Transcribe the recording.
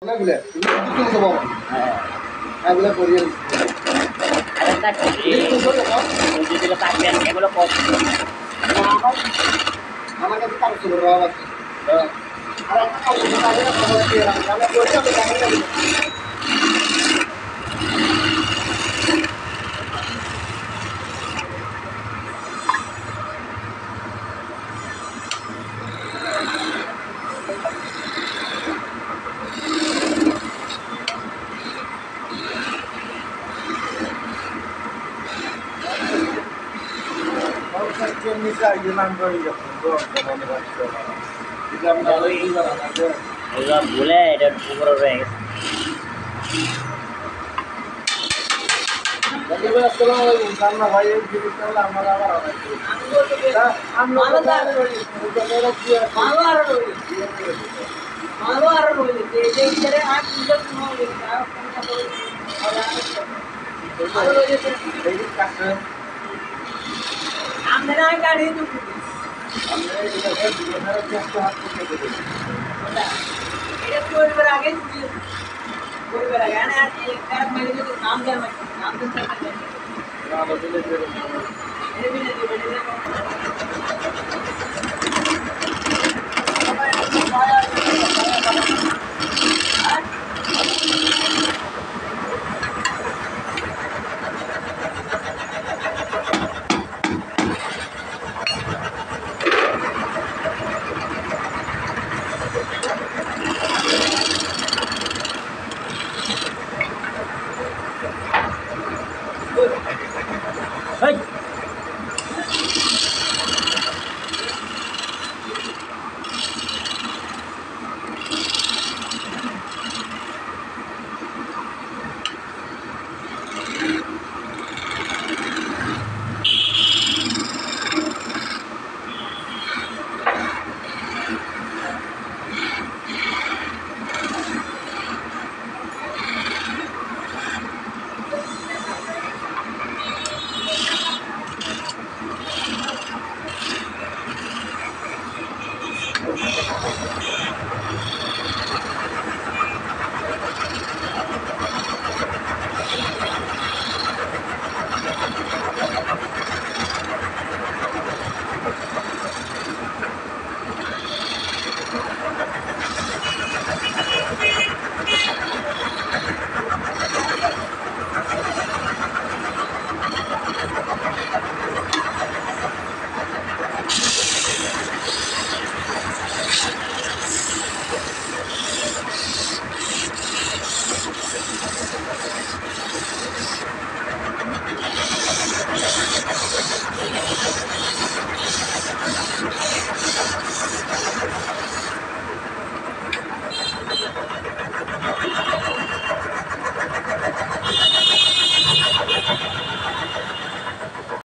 অনেকগুলো তুমি তো বাবা হ্যাঁ এগুলো করিয়ে আরেকটা যেগুলো কাটবেন এগুলো কত আমার কাছে কাজ ছিল রাও আছে আর একটা কাজ ছিল আগে খবর দিয়ে আমরা করি আমি জানি না ভুলে এটা উপরে রয়ে গেছে আমরা গাড়ি এটা পরিবার আগে পরিবার আগে না এক মানে যদি নাম দেয় নাম দিতে থাকে না বদলে দেবে এটা বিনা দিবে